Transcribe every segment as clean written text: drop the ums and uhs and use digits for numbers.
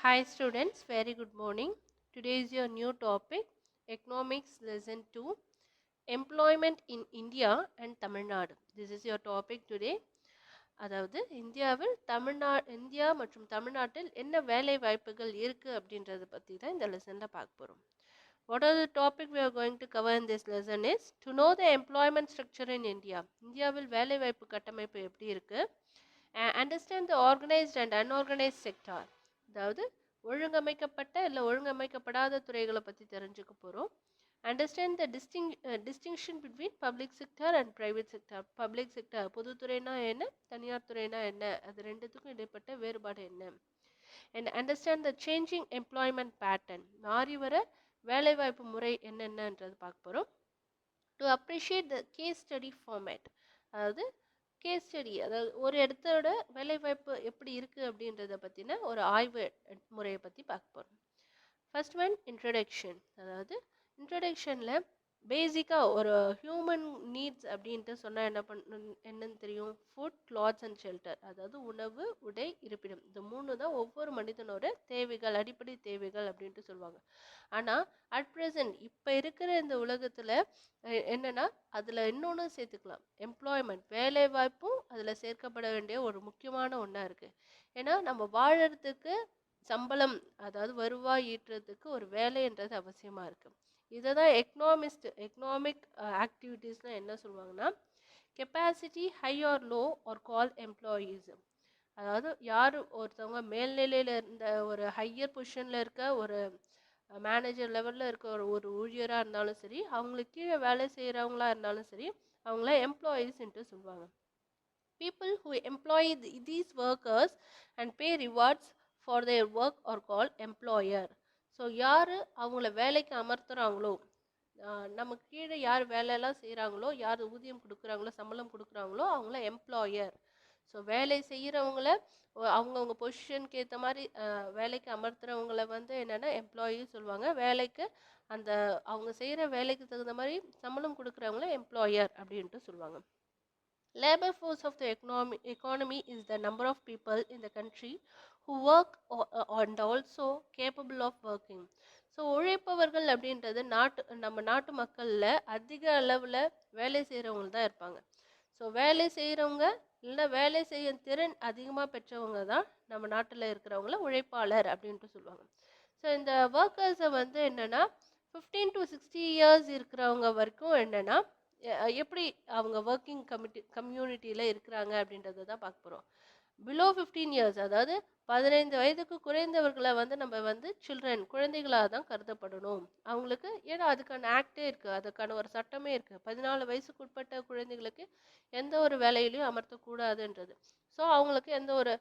Hi students, very good morning. Today is your new topic, Economics Lesson 2, Employment in India and Tamil Nadu. This is your topic today. அதாவது India மற்றும் தமிழ்நாட்டில் என்ன வேலை வாய்ப்புகள் இருக்குது அப்படின்றத பற்றி தான் இந்த லெசனில் பார்க்க போகிறோம். What are the topic we are going to cover in this lesson is to know the employment structure in India. இந்தியாவில் வேலை வாய்ப்பு கட்டமைப்பு எப்படி இருக்குது, understand the organized and unorganized sector. அதாவது ஒழுங்கமைக்கப்பட்ட இல்லை ஒழுங்கமைக்கப்படாத துறைகளை பற்றி தெரிஞ்சுக்க போகிறோம். Understand the distinction between public sector and private sector. Public sector பொதுத்துறைனா என்ன, தனியார் துறைனா என்ன, அது ரெண்டுத்துக்கும் இடைப்பட்ட வேறுபாடு என்ன. And understand the changing employment pattern, மாறி வர வேலைவாய்ப்பு முறை என்னென்னன்றது பார்க்க போகிறோம். To appreciate the case study format, அதாவது கேஸ் ஸ்டடி, அதாவது ஒரு இடத்தோட வேலைவாய்ப்பு எப்படி இருக்குது அப்படின்றத பற்றின ஒரு ஆய்வு முறையை பற்றி பார்க்க போகிறோம். First one introduction. அதாவது இன்ட்ரடக்ஷனில் பேசிக்காக ஒரு ஹியூமன் நீட்ஸ் அப்படின்ட்டு சொன்னால் என்னன்னு தெரியும். ஃபுட், கிளாத்ஸ் அண்ட் ஷெல்டர், அதாவது உணவு, உடை, இருப்பிடம். இந்த மூணு தான் ஒவ்வொரு மனிதனோட தேவைகள், அடிப்படை தேவைகள் அப்படின்ட்டு சொல்லுவாங்க. ஆனால் அட் ப்ரெசன்ட் இப்போ இருக்கிற இந்த உலகத்தில் என்னென்னா அதில் இன்னொன்று சேர்த்துக்கலாம், எம்ப்ளாய்மெண்ட், வேலை வாய்ப்பும் அதில் சேர்க்கப்பட வேண்டிய ஒரு முக்கியமான ஒன்றா இருக்குது. ஏன்னா நம்ம வாழறதுக்கு சம்பளம், அதாவது வருவாய் ஈட்டுறதுக்கு ஒரு வேலைன்றது அவசியமாக இருக்குது. இதை தான் எக்கனாமிக் ஆக்டிவிட்டீஸ்னால் என்ன சொல்லுவாங்கன்னா, capacity high or low or call employees. அதாவது யார் ஒருத்தவங்க மேல்நிலையில் இருந்த ஒரு ஹையர் பொசிஷனில் இருக்க ஒரு மேனேஜர் லெவலில் இருக்க ஒரு ஊழியராக இருந்தாலும் சரி, அவங்களுக்கு கீழே வேலை செய்கிறவங்களா இருந்தாலும் சரி, அவங்கள எம்ப்ளாயீஸ்ன்ட்டு சொல்லுவாங்க. People who employ these workers and pay rewards for their work are called employer. So யார் அவங்கள வேலைக்கு அமர்த்துகிறாங்களோ, நமக்கு கீழே யார் வேலையெல்லாம் செய்கிறாங்களோ, யார் ஊதியம் கொடுக்குறாங்களோ, சம்பளம் கொடுக்குறாங்களோ, அவங்கள எம்ப்ளாயர். ஸோ வேலை செய்கிறவங்கள அவங்கவுங்க பொசிஷனுக்கு ஏற்ற மாதிரி வேலைக்கு அமர்த்துறவங்கள வந்து என்னென்னா எம்ப்ளாயி சொல்லுவாங்க. வேலைக்கு அந்த அவங்க செய்கிற வேலைக்கு தகுந்த மாதிரி சம்பளம் கொடுக்குறவங்கள எம்ப்ளாயர் அப்படின்ட்டு சொல்லுவாங்க. Labor force of the economy is the number of people in the country who work and also capable of working. So உழைப்பவர்கள் அப்படின்றது நம்ம நாட்டு மக்களில் அதிக அளவில் வேலை செய்கிறவங்க தான் இருப்பாங்க. ஸோ வேலை செய்கிறவங்க இல்லைன்னா வேலை செய்ய திறன் அதிகமாக பெற்றவங்க தான் நம்ம நாட்டில் இருக்கிறவங்கள உழைப்பாளர் அப்படின்ட்டு சொல்லுவாங்க. ஸோ இந்த ஒர்க்கர்ஸை வந்து என்னென்னா 15 to 60 years இருக்கிறவங்க வரைக்கும் என்னென்னா எப்படி அவங்க ஒர்க்கிங் கம்யூனிட்டியில் இருக்கிறாங்க அப்படின்றத தான் பார்க்க போகிறோம். பிலோ 15 years, அதாவது 15 வயதுக்கு குறைந்தவர்களை வந்து நம்ம வந்து சில்ட்ரன், குழந்தைகளாக தான் கருதப்படணும் அவங்களுக்கு. ஏன்னா அதுக்கான ஆக்டே இருக்குது, அதுக்கான ஒரு சட்டமே இருக்குது. 14 வயசுக்கு உட்பட்ட குழந்தைகளுக்கு எந்த ஒரு வேலையிலையும் அமர்த்தக்கூடாதுன்றது. ஸோ அவங்களுக்கு எந்த ஒரு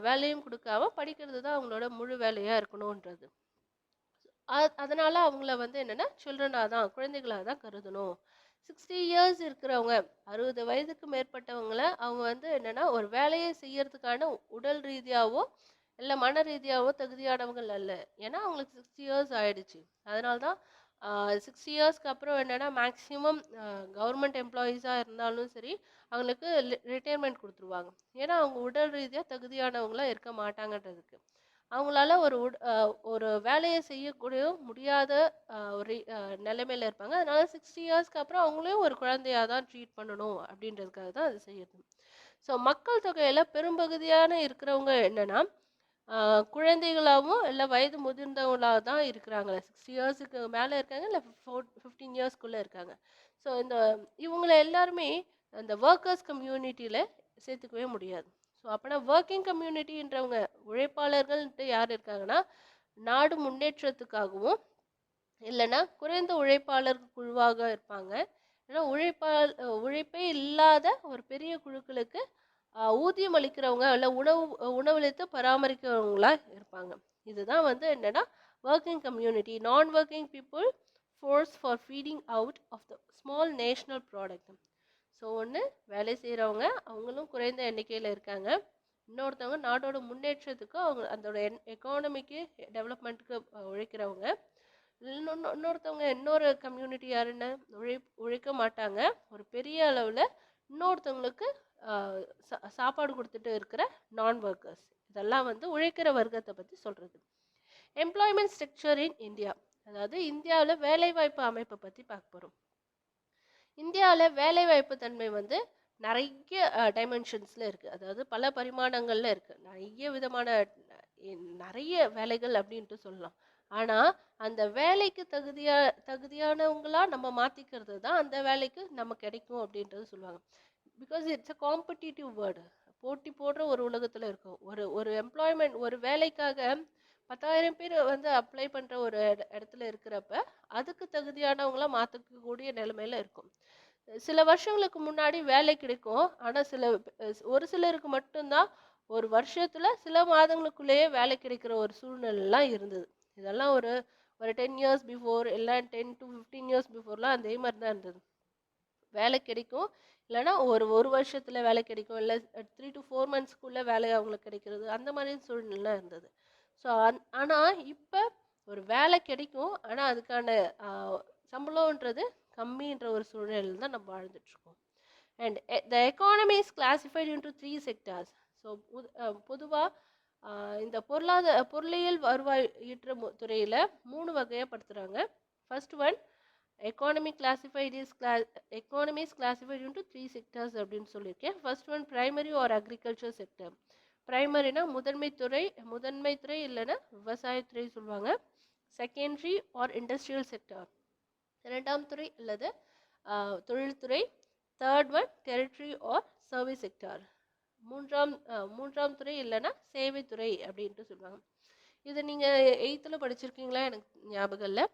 வேலையும் கொடுக்காம படிக்கிறது தான் அவங்களோட முழு வேலையாக இருக்கணுன்றது. அதனால் அவங்கள வந்து என்னென்னா சில்ட்ரனாக தான், குழந்தைகளாக தான் கருதணும். 60 years இருக்கிறவங்க, 60 வயதுக்கு மேற்பட்டவங்கள அவங்க வந்து என்னென்னா ஒரு வேலையை செய்யறதுக்கான உடல் ரீதியாகவோ இல்லை மன ரீதியாகவோ தகுதியானவங்கள் அல்ல. ஏன்னா அவங்களுக்கு 60 years ஆயிடுச்சு. அதனால தான் 60 yearsக்கு அப்புறம் என்னென்னா மேக்ஸிமம் கவர்மெண்ட் எம்ப்ளாயீஸாக இருந்தாலும் சரி அவங்களுக்கு ரிட்டையர்மெண்ட் கொடுத்துருவாங்க. ஏன்னா அவங்க உடல் ரீதியாக தகுதியானவங்களாக இருக்க மாட்டாங்கன்றதுக்கு. அவங்களால ஒரு வேலையை செய்யக்கூடிய முடியாத ஒரு நிலைமையில இருப்பாங்க. அதனால 60 yearsக்கு அப்புறம் அவங்களையும் ஒரு குழந்தையாக தான் ட்ரீட் பண்ணணும் அப்படின்றதுக்காக தான் அது செய்யறது. ஸோ மக்கள் தொகையில் பெரும்பகுதியான இருக்கிறவங்க என்னென்னா குழந்தைகளாகவும் இல்லை வயது முதிர்ந்தவங்களாக தான் இருக்கிறாங்க. 60 yearsக்கு மேலே இருக்காங்க, இல்லை 15 yearsக்குள்ளே இருக்காங்க. ஸோ இவங்களை எல்லாருமே அந்த ஒர்க்கர்ஸ் கம்யூனிட்டியில் சேர்த்துக்கவே முடியாது. ஸோ அப்படின்னா ஒர்க்கிங் கம்யூனிட்டின்றவங்க, உழைப்பாளர்கள்ன்ட்டு யார் இருக்காங்கன்னா நாடு முன்னேற்றத்துக்காகவும் இல்லைன்னா குறைந்த உழைப்பாளர் குழுவாக இருப்பாங்க. ஏன்னா உழைப்பே இல்லாத ஒரு பெரிய குழுக்களுக்கு ஊதியம் அளிக்கிறவங்க இல்லை உணவளித்து பராமரிக்கிறவங்களா இருப்பாங்க. இதுதான் வந்து என்னன்னா working community. Non working people force for feeding out of the small national product. So ஒன்று வேலை செய்கிறவங்க, அவங்களும் குறைந்த எண்ணிக்கையில் இருக்காங்க. இன்னொருத்தவங்க நாட்டோட முன்னேற்றத்துக்கு, அவங்க அதோட எக்கானமிக்கு டெவலப்மெண்ட்டுக்கு உழைக்கிறவங்க. இன்னொருத்தவங்க இன்னொரு கம்யூனிட்டி யாருன்னு உழைக்க மாட்டாங்க, ஒரு பெரிய அளவில் இன்னொருத்தவங்களுக்கு சாப்பாடு கொடுத்துட்டு இருக்கிற நான் ஒர்க்கர்ஸ். இதெல்லாம் வந்து உழைக்கிற வர்க்கத்தை பற்றி சொல்கிறது. எம்ப்ளாய்மெண்ட் ஸ்ட்ரக்சர் இன் இந்தியா, அதாவது இந்தியாவில் வேலைவாய்ப்பு அமைப்பை பற்றி பார்க்க போகிறோம். இந்தியாவில் வேலைவாய்ப்பு தன்மை வந்து நிறைய டைமென்ஷன்ஸில் இருக்குது, அதாவது பல பரிமாணங்களில் இருக்குது. நிறைய விதமான நிறைய வேலைகள் அப்படின்ட்டு சொல்லலாம். ஆனால் அந்த வேலைக்கு தகுதியானவங்களா நம்ம மாற்றிக்கிறது தான் அந்த வேலைக்கு நம்ம கிடைக்கும் அப்படின்றது சொல்லுவாங்க. Because it's a competitive word. போட்டி போடுற ஒரு உலகத்தில் இருக்கும். ஒரு எம்ப்ளாய்மெண்ட், ஒரு வேலைக்காக 10,000 பேர் வந்து அப்ளை பண்ணுற ஒரு இடத்துல இருக்கிறப்ப அதுக்கு தகுதியானவங்கள மாற்றக்கூடிய நிலைமையில இருக்கும். சில வருஷங்களுக்கு முன்னாடி வேலை கிடைக்கும், ஆனால் ஒரு சிலருக்கு மட்டும்தான் ஒரு வருஷத்துல சில மாதங்களுக்குள்ளேயே வேலை கிடைக்கிற ஒரு சூழ்நிலைலாம் இருந்தது. இதெல்லாம் ஒரு ஒரு 10 இயர்ஸ் பிஃபோர், இல்லை 10 to 15 இயர்ஸ் பிஃபோர்லாம் அதே மாதிரி தான் இருந்தது. வேலை கிடைக்கும், இல்லைன்னா ஒரு வருஷத்துல வேலை கிடைக்கும், இல்லை 3 to 4 monthsக்குள்ள வேலை அவங்களுக்கு கிடைக்கிறது, அந்த மாதிரி சூழ்நிலை இருந்தது. ஸோ ஆனால் இப்போ ஒரு வேலை கிடைக்கும், ஆனால் அதுக்கான சம்பளம்ன்றது கம்மின்ற ஒரு சூழ்நிலையில் தான் நம்ம வாழ்ந்துட்டுருக்கோம். And the economy is classified into 3 sectors. So பொதுவாக இந்த பொருளியல் வருவாய் ஈற்ற துறையில் 3 வகையாக படுத்துகிறாங்க. First one, economy is classified into 3 sectors அப்படின்னு சொல்லியிருக்கேன். First one primary or agriculture sector. பிரைமரினா முதன்மை துறை இல்லைன்னா விவசாயத்துறை சொல்லுவாங்க. செகண்டரி ஆர் இண்டஸ்ட்ரியல் செக்டர், இரண்டாம் துறை அல்லது தொழில்துறை. Third one territory R service sector, மூன்றாம் துறை இல்லைன்னா சேவைத்துறை அப்படின்ட்டு சொல்லுவாங்க. இதை நீங்கள் 8th படிச்சிருக்கீங்களா எனக்கு ஞாபகம் இல்லை.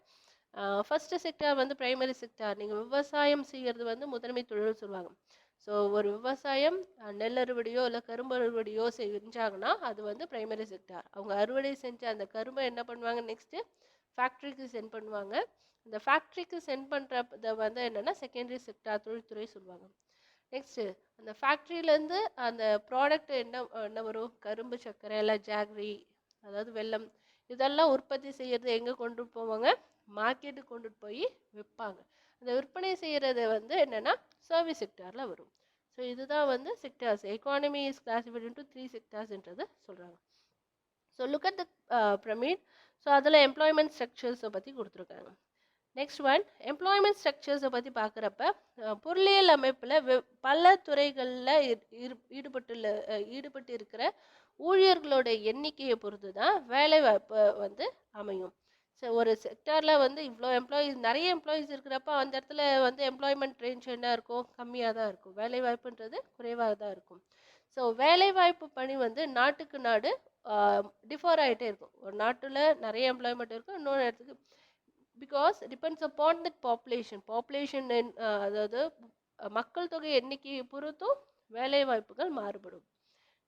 ஃபர்ஸ்ட் செக்டார் வந்து பிரைமரி செக்டார். நீங்கள் விவசாயம் செய்கிறது வந்து முதன்மை தொழில் சொல்லுவாங்க. ஸோ ஒரு விவசாயம் நெல் அறுவடையோ இல்லை கரும்பு அறுவடையோ செஞ்சாங்கன்னா அது வந்து பிரைமரி செக்டார். அவங்க அறுவடை செஞ்ச அந்த கரும்பை என்ன பண்ணுவாங்க, நெக்ஸ்ட்டு ஃபேக்ட்ரிக்கு சென்ட் பண்ணுவாங்க. இந்த ஃபேக்ட்ரிக்கு சென்ட் பண்ணுறத வந்து என்னென்னா செகண்டரி செக்டார், தொழில்துறை சொல்லுவாங்க. நெக்ஸ்ட்டு அந்த ஃபேக்ட்ரியிலேருந்து அந்த ப்ராடக்ட் என்ன வரும், கரும்பு சர்க்கரை இல்லை ஜாகரி, அதாவது வெல்லம், இதெல்லாம் உற்பத்தி செய்கிறது எங்கே கொண்டு போவாங்க, மார்க்கெட்டுக்கு கொண்டுட்டு போய் விற்பாங்க. அந்த விற்பனை செய்கிறது வந்து என்னென்னா சர்வீஸ் செக்டாரில் வரும். ஸோ இதுதான் வந்து sectors. Economy is classified into 3 செக்டார்ஸ்ன்றது சொல்கிறாங்க. So look at the pyramid. So அதில் எம்ப்ளாய்மெண்ட் ஸ்ட்ரக்சர்ஸை பற்றி கொடுத்துருக்காங்க. நெக்ஸ்ட் ஒன், எம்ப்ளாய்மெண்ட் ஸ்ட்ரக்சர்ஸை பற்றி பார்க்குறப்ப பொருளியல் அமைப்பில் பல துறைகளில் ஈடுபட்டு இருக்கிற ஊழியர்களோட எண்ணிக்கையை பொறுத்து தான் வேலைவாய்ப்பு வந்து அமையும். ஸோ ஒரு செக்டாரில் வந்து இவ்வளோ நிறைய எம்ப்ளாயீஸ் இருக்கிறப்ப அந்த இடத்துல வந்து எம்ப்ளாய்மெண்ட் ரேஞ்ச் என்ன இருக்கும், கம்மியாக தான் இருக்கும். வேலைவாய்ப்புன்றது குறைவாக தான் இருக்கும். ஸோ வேலைவாய்ப்பு பணி வந்து நாட்டுக்கு நாடு டிஃபர் ஆகிட்டே இருக்கும். ஒரு நாட்டில் நிறைய எம்ப்ளாய்மெண்ட் இருக்கும், இன்னொரு இடத்துக்கு, because depends upon the population, அதாவது மக்கள் தொகை எண்ணிக்கையை பொறுத்தும் வேலைவாய்ப்புகள் மாறுபடும்.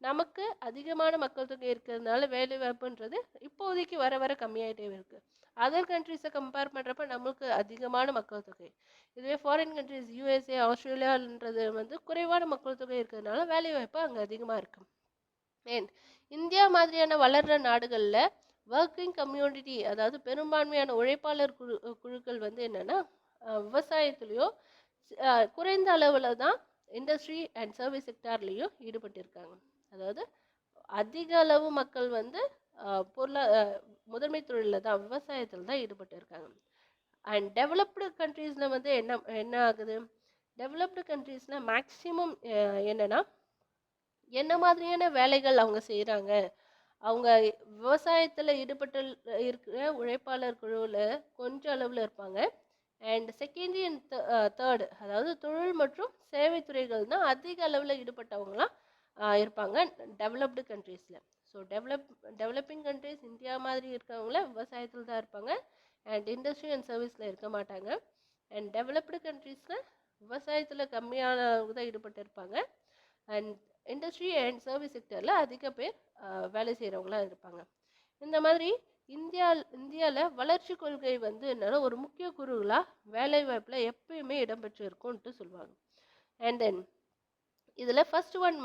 நமக்கு அதிகமான மக்கள் தொகை இருக்கிறதுனால வேலைவாய்ப்புன்றது இப்போதைக்கு வர வர கம்மியாகிட்டே இருக்குது. அதர் கண்ட்ரிஸை கம்பேர் பண்ணுறப்ப நம்மளுக்கு அதிகமான மக்கள் தொகை. இதுவே ஃபாரின் கண்ட்ரிஸ், USA, ஆஸ்திரேலியான்றது வந்து குறைவான மக்கள் தொகை இருக்கிறதுனால வேலைவாய்ப்பு அங்கே அதிகமாக இருக்கும். அண்ட் இந்தியா மாதிரியான வளர்கிற நாடுகளில் ஒர்க்கிங் கம்யூனிட்டி, அதாவது பெரும்பான்மையான உழைப்பாளர் குழுக்கள் வந்து என்னென்னா விவசாயத்துலேயோ குறைந்த அளவில் தான் இண்டஸ்ட்ரி அண்ட் சர்வீஸ் செக்டார்லேயும் ஈடுபட்டிருக்காங்க. அதாவது அதிக அளவு மக்கள் வந்து முதன்மை தொழிலில் தான், விவசாயத்தில் தான் ஈடுபட்டு இருக்காங்க. அண்ட் டெவலப்டு கண்ட்ரீஸில் வந்து என்ன ஆகுது, டெவலப்டு கண்ட்ரீஸில் மேக்சிமம் என்னென்னா என்ன மாதிரியான வேலைகள் அவங்க செய்கிறாங்க, அவங்க விவசாயத்தில் ஈடுபட்டு இருக்கிற உழைப்பாளர் குழுவில் கொஞ்சம் அளவில் இருப்பாங்க. அண்ட் செகண்டரி அண்ட் தேர்டு, அதாவது தொழில் மற்றும் சேவைத்துறைகள் தான் அதிக அளவில் ஈடுபட்டவங்களாம் இருப்பாங்க டெவலப்டு கண்ட்ரீஸில். ஸோ டெவலப்பிங் கண்ட்ரீஸ் இந்தியா மாதிரி இருக்கிறவங்கள விவசாயத்தில் தான் இருப்பாங்க, அண்ட் இண்டஸ்ட்ரி அண்ட் சர்வீஸில் இருக்க மாட்டாங்க. அண்ட் டெவலப்டு கண்ட்ரீஸில் விவசாயத்தில் கம்மியான தான் ஈடுபட்டு இருப்பாங்க, அண்ட் இண்டஸ்ட்ரி அண்ட் சர்வீஸ் செக்டரில் அதிக பேர் வேலை செய்கிறவங்களாம் இருப்பாங்க. இந்த மாதிரி இந்தியாவில் வளர்ச்சி கொள்கை வந்து என்னன்னா ஒரு முக்கிய கூறுகளாக வேலைவாய்ப்பில் எப்பயுமே இடம்பெற்று இருக்கும்ன்ட்டு சொல்லுவாங்க. அண்ட் தென் இதில் ஃபர்ஸ்ட் ஒன்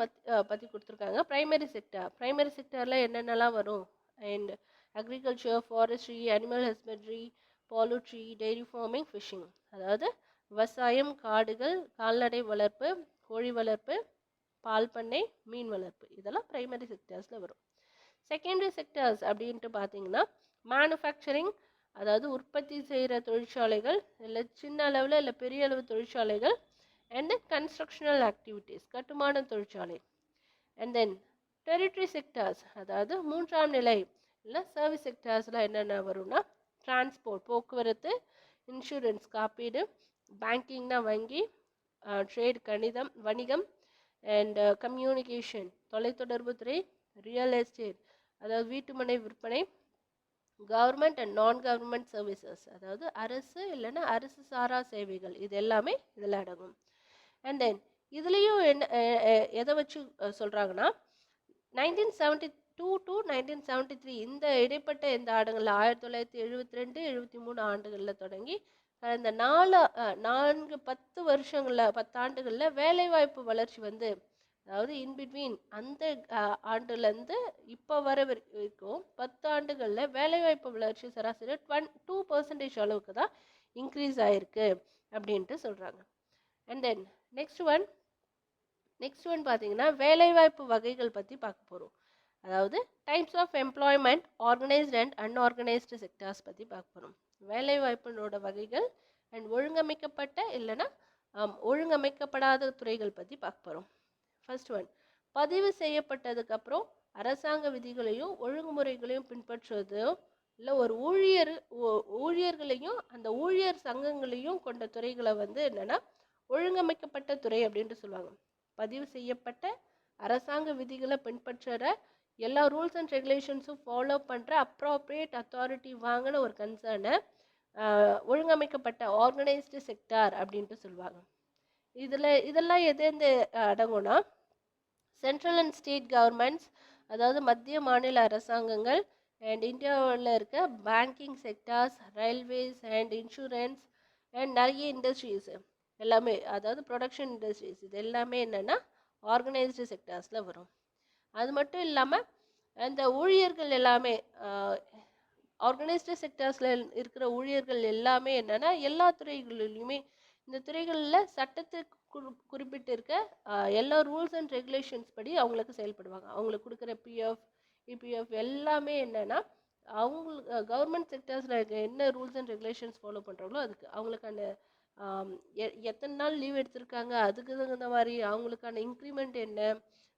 பற்றி கொடுத்துருக்காங்க, பிரைமரி செக்டார். பிரைமரி செக்டாரில் என்னென்னலாம் வரும், and agriculture, forestry, animal husbandry, poultry, dairy farming, fishing, அதாவது விவசாயம், காடுகள், கால்நடை வளர்ப்பு, கோழி வளர்ப்பு, பால் பண்ணை, மீன் வளர்ப்பு, இதெல்லாம் பிரைமரி செக்டார்ஸில் வரும். செகண்டரி செக்டார்ஸ் அப்படின்ட்டு பார்த்தீங்கன்னா மேனுஃபேக்சரிங் அதாவது உற்பத்தி செய்கிற தொழிற்சாலைகள், இல்லை சின்ன அளவில் இல்லை பெரிய அளவு தொழிற்சாலைகள். அண்ட் தென் கன்ஸ்ட்ரக்ஷனல் ஆக்டிவிட்டீஸ், கட்டுமான தொழிற்சாலை. அண்ட் தென் டெரிட்டரி செக்டார்ஸ், அதாவது மூன்றாம் நிலை இல்லை சர்வீஸ் செக்டார்ஸில் என்னென்ன வரும்னா டிரான்ஸ்போர்ட், போக்குவரத்து, இன்சூரன்ஸ், காப்பீடு, பேங்கிங்னா வங்கி, ட்ரேட் வணிகம், அண்ட் கம்யூனிகேஷன், தொலைத்தொடர்பு துறை, ரியல் எஸ்டேட் அதாவது வீட்டுமனை விற்பனை, கவர்மெண்ட் அண்ட் நான் கவர்மெண்ட் சர்வீசஸ் அதாவது அரசு இல்லைன்னா அரசு சாரா சேவைகள், இது எல்லாமே இதில் அடங்கும். அண்ட் தென் இதுலேயும் என்ன எதை வச்சு சொல்கிறாங்கன்னா 1972 to 1973 இந்த இடைப்பட்ட இந்த ஆண்டுகளில் 1972 73 ஆண்டுகளில் தொடங்கி இந்த 10 வருஷங்களில் 10 ஆண்டுகளில் வேலைவாய்ப்பு வளர்ச்சி வந்து, அதாவது இன்பிட்வீன் அந்த ஆண்டுலேருந்து இப்போ வர வரைக்கும் 10 ஆண்டுகளில் வேலைவாய்ப்பு வளர்ச்சி சராசரி 2% அளவுக்கு தான் இன்க்ரீஸ் ஆகிருக்கு அப்படின்ட்டு சொல்கிறாங்க. அண்ட் தென் நெக்ஸ்ட் ஒன் பார்த்தீங்கன்னா வேலைவாய்ப்பு வகைகள் பற்றி பார்க்க போகிறோம். அதாவது types of employment, organised and unorganised sectors பற்றி பார்க்க போகிறோம். வேலைவாய்ப்பினோட வகைகள் அண்ட் ஒழுங்கமைக்கப்பட்ட இல்லைன்னா ஒழுங்கமைக்கப்படாத துறைகள் பற்றி பார்க்க போகிறோம். ஃபர்ஸ்ட் ஒன், பதிவு செய்யப்பட்டதுக்கப்புறம் அரசாங்க விதிகளையும் ஒழுங்குமுறைகளையும் பின்பற்றுவதோ இல்லை ஒரு ஊழியர்களையும் அந்த ஊழியர் சங்கங்களையும் கொண்ட துறைகளை வந்து என்னென்னா ஒழுங்கமைக்கப்பட்ட துறை அப்படின்ட்டு சொல்லுவாங்க. பதிவு செய்யப்பட்ட அரசாங்க விதிகளை பின்பற்றுற எல்லா ரூல்ஸ் அண்ட் ரெகுலேஷன்ஸும் ஃபாலோ பண்ணுற அப்ராப்ரியேட் அத்தாரிட்டி வாங்கின ஒரு கன்சர்னை ஒழுங்கமைக்கப்பட்ட ஆர்கனைஸ்டு செக்டார் அப்படின்ட்டு சொல்லுவாங்க. இதெல்லாம் எது அடங்கும்னா சென்ட்ரல் அண்ட் ஸ்டேட் கவர்மெண்ட்ஸ், அதாவது மத்திய மாநில அரசாங்கங்கள், அண்ட் இந்தியாவில் இருக்க banking sectors, railways and insurance and நிறைய இண்டஸ்ட்ரீஸ் எல்லாமே, அதாவது ப்ரொடக்ஷன் இண்டஸ்ட்ரீஸ், இது எல்லாமே என்னென்னா ஆர்கனைஸ்டு செக்டார்ஸில் வரும். அது மட்டும் இல்லாமல் அந்த ஊழியர்கள் எல்லாமே ஆர்கனைஸ்டு செக்டார்ஸில் இருக்கிற ஊழியர்கள் எல்லாமே என்னென்னா எல்லா துறைகளிலுமே இந்த துறைகளில் சட்டத்துக்கு குறிப்பிட்டு இருக்க எல்லா ரூல்ஸ் அண்ட் ரெகுலேஷன்ஸ் படி அவங்களுக்கு செயல்படுவாங்க. அவங்களுக்கு கொடுக்குற பிஎஃப், இபிஎஃப் எல்லாமே என்னென்னா அவங்களுக்கு கவர்மெண்ட் செக்டர்ஸில் இருக்க என்ன ரூல்ஸ் அண்ட் ரெகுலேஷன்ஸ் ஃபாலோ பண்ணுறாங்களோ அதுக்கு அவங்களுக்கான எத்தனை நாள் லீவ் எடுத்திருக்காங்க, அதுக்கு தகுந்த மாதிரி அவங்களுக்கான இன்க்ரிமெண்ட் என்ன,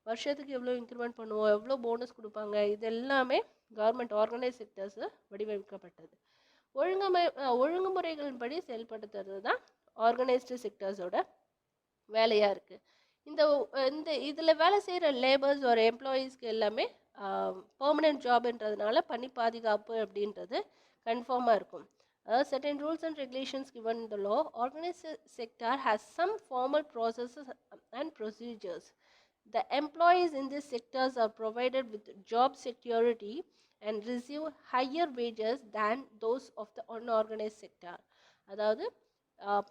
வருஷத்துக்கு எவ்வளோ இன்க்ரிமெண்ட் பண்ணுவோம், எவ்வளோ போனஸ் கொடுப்பாங்க, இது எல்லாமே கவர்மெண்ட் ஆர்கனைஸ் செக்டர்ஸு வடிவமைக்கப்பட்டது. ஒழுங்குமுறைகளின்படி செயல்படுத்துறது தான் ஆர்கனைஸ்டு செக்டர்ஸோட வேலையாக இருக்குது. இந்த இதில் வேலை செய்கிற லேபர்ஸ் ஒரு எம்ப்ளாயீஸ்க்கு எல்லாமே பெர்மனெண்ட் ஜாப்ன்றதுனால பணி பாதுகாப்பு அப்படின்றது கன்ஃபார்மாக இருக்கும். Certain rules and regulations given in the law, organized sector has some formal processes and procedures. The employees in these sectors are provided with job security and receive higher wages than those of the unorganized sector. அதாவது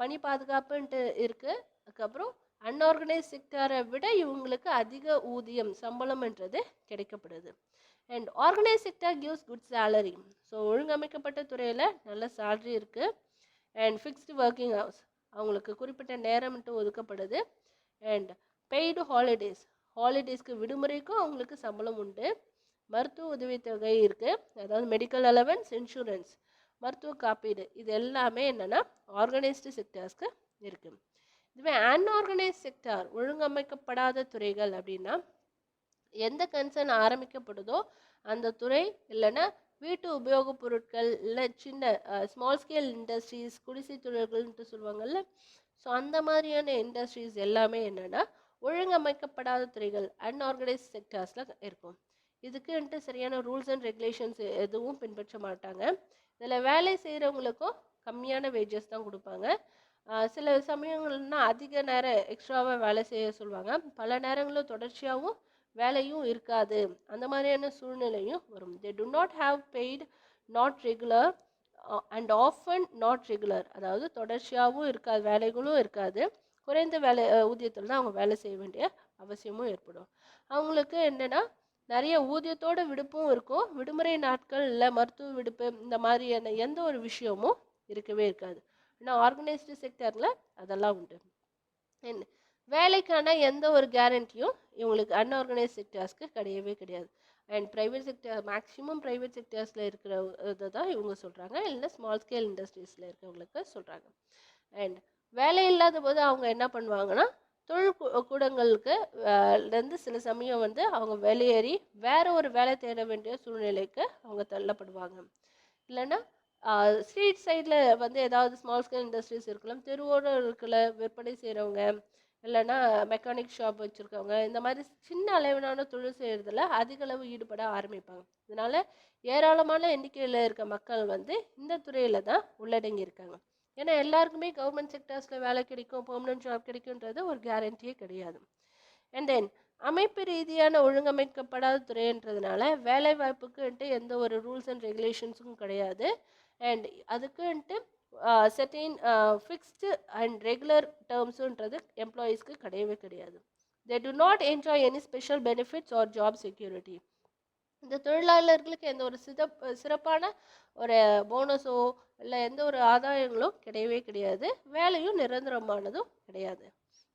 பணி பாதுகாப்புன்ட்டு இருக்குது. அதுக்கப்புறம் unorganise செக்டாரை விட இவங்களுக்கு அதிக ஊதியம் சம்பளம்ன்றது கிடைக்கப்படுது. And organise sector gives good salary. So ஒழுங்கமைக்கப்பட்ட துறையில் நல்ல சேலரி இருக்குது. அண்ட் ஃபிக்ஸ்டு ஒர்க்கிங் ஹவர்ஸ், அவங்களுக்கு குறிப்பிட்ட நேரம்ட்டு ஒதுக்கப்படுது. அண்ட் பெய்டு ஹாலிடேஸ்க்கு விடுமுறைக்கும் அவங்களுக்கு சம்பளம் உண்டு. மருத்துவ உதவித்தொகை இருக்குது, அதாவது மெடிக்கல் அலவன்ஸ், இன்சூரன்ஸ், மருத்துவ காப்பீடு, இது எல்லாமே என்னென்னா ஆர்கனைஸ்டு செக்டார்ஸ்க்கு இருக்குது. இதுவே அன்ஆர்கனைஸ் செக்டார், ஒழுங்கமைக்கப்படாத துறைகள் அப்படின்னா எந்த கன்சர்ன் ஆரம்பிக்கப்படுதோ அந்த துறை இல்லைன்னா வீட்டு உபயோகப் பொருட்கள் இல்லை சின்ன ஸ்மால் ஸ்கேல் இண்டஸ்ட்ரீஸ், குடிசை தொழில்கள்ன்ட்டு சொல்லுவாங்கள்ல, ஸோ அந்த மாதிரியான இண்டஸ்ட்ரீஸ் எல்லாமே என்னென்னா ஒழுங்கமைக்கப்படாத துறைகள் அன்ஆர்கனைஸ் செக்டார்ஸில் இருக்கும். இதுக்குன்ட்டு சரியான ரூல்ஸ் அண்ட் ரெகுலேஷன்ஸ் எதுவும் பின்பற்ற மாட்டாங்க. இதில் வேலை செய்கிறவங்களுக்கும் கம்மியான வேஜஸ் தான் கொடுப்பாங்க. சில சமயங்கள்னா அதிக நேரம் எக்ஸ்ட்ராவாக வேலை செய்ய சொல்லுவாங்க. பல நேரங்களும் தொடர்ச்சியாகவும் வேலையும் இருக்காது. அந்த மாதிரியான சூழ்நிலையும் வரும். They do not have paid, not regular and often not regular. அதாவது தொடர்ச்சியாகவும் இருக்காது, வேலைகளும் இருக்காது, குறைந்த வேலை ஊதியத்தில் தான் அவங்க வேலை செய்ய வேண்டிய அவசியமும் ஏற்படும். அவங்களுக்கு என்னென்னா நிறைய ஊதியத்தோட விடுப்பும் இருக்கும். விடுமுறை நாட்கள் இல்லை மருத்துவ விடுப்பு இந்த மாதிரியான எந்த ஒரு விஷயமும் இருக்கவே இருக்காது. ஆனால் ஆர்கனைஸ்டு செக்டரில் அதெல்லாம் உண்டு. வேலைக்கான எந்த ஒரு கேரண்டியும் இவங்களுக்கு அன்ஆர்கனைஸ் செக்டர்ஸ்க்கு கிடையவே கிடையாது. And private sector maximum private செக்டர்ஸில் இருக்கிற இதை தான் இவங்க சொல்கிறாங்க, இல்லைன்னா ஸ்மால் ஸ்கேல் இண்டஸ்ட்ரீஸில் இருக்கிறவங்களுக்கு சொல்கிறாங்க. அண்ட் வேலை இல்லாத போது அவங்க என்ன பண்ணுவாங்கன்னா தொழில் கூடங்களுக்கு இருந்து சில சமயம் வந்து அவங்க வெளியேறி வேற ஒரு வேலை தேட வேண்டிய சூழ்நிலைக்கு அவங்க தள்ளப்படுவாங்க. இல்லைன்னா ஸ்ட்ரீட் சைடில் வந்து ஏதாவது ஸ்மால் ஸ்கேல் இண்டஸ்ட்ரீஸ் இருக்கலாம், தெருவோடு இருக்கல விற்பனை செய்கிறவங்க, இல்லைன்னா மெக்கானிக் ஷாப் வச்சுருக்கவங்க, இந்த மாதிரி சின்ன அளவிலான தொழில் செய்கிறதுல அதிக அளவு ஈடுபட ஆரம்பிப்பாங்க. இதனால் ஏராளமான எண்ணிக்கையில் இருக்க மக்கள் வந்து இந்த துறையில் தான் உள்ளடங்கி இருக்காங்க. ஏன்னா எல்லாருக்குமே கவர்மெண்ட் செக்டர்ஸில் வேலை கிடைக்கும், பெர்மனன்ட் ஜாப் கிடைக்குன்றது ஒரு கேரண்டியே கிடையாது. அண்ட் தென் அமைப்பு ரீதியான ஒழுங்கமைக்கப்படாத துறைன்றதுனால வேலை வாய்ப்புக்குன்ட்டு எந்த ஒரு ரூல்ஸ் அண்ட் ரெகுலேஷன்ஸும் கிடையாது. அண்ட் அதுக்குன்ட்டு செட்டின் ஃபிக்ஸ்டு அண்ட் ரெகுலர் டேர்ம்ஸுன்றது எம்ப்ளாயீஸ்க்கு கிடையவே கிடையாது. They do not enjoy any special benefits or job security. இந்த தொழிலாளர்களுக்கு எந்த ஒரு சிறப்பான ஒரு போனஸோ இல்லை எந்த ஒரு ஆதாயங்களும் கிடையவே கிடையாது. வேலையும் நிரந்தரமானதும் கிடையாது.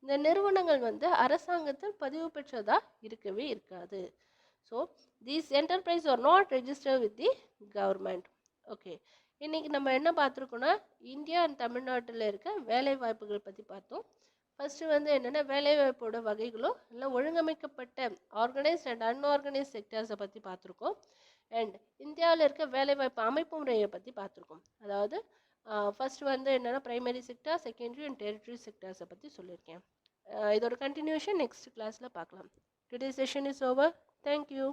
இந்த நிறுவனங்கள் வந்து அரசாங்கத்தில் பதிவு பெற்றதா இருக்கவே இருக்காது. So these enterprise are not register with the government. Okay, இன்னைக்கு நம்ம என்ன பார்த்துருக்கோம்னா இந்தியா அண்ட் தமிழ்நாட்டில் இருக்க வேலை வாய்ப்புகள் பற்றி பார்த்தோம். ஃபஸ்ட்டு வந்து என்னென்னா வேலைவாய்ப்போட வகைகளும் இல்லை ஒழுங்கமைக்கப்பட்ட ஆர்கனைஸ்ட் அண்ட் அன்ஆர்கனைஸ்ட் செக்டர்ஸை பற்றி பார்த்துருக்கோம். அண்ட் இந்தியாவில் இருக்க வேலைவாய்ப்பு அமைப்பு முறையை பற்றி பார்த்துருக்கோம். அதாவது ஃபஸ்ட்டு வந்து என்னென்னா primary sector, secondary and tertiary செக்டர்ஸை பற்றி சொல்லியிருக்கேன். இதோட கண்டினியூஷன் நெக்ஸ்ட் கிளாஸில் பார்க்கலாம். Today session is over. Thank you.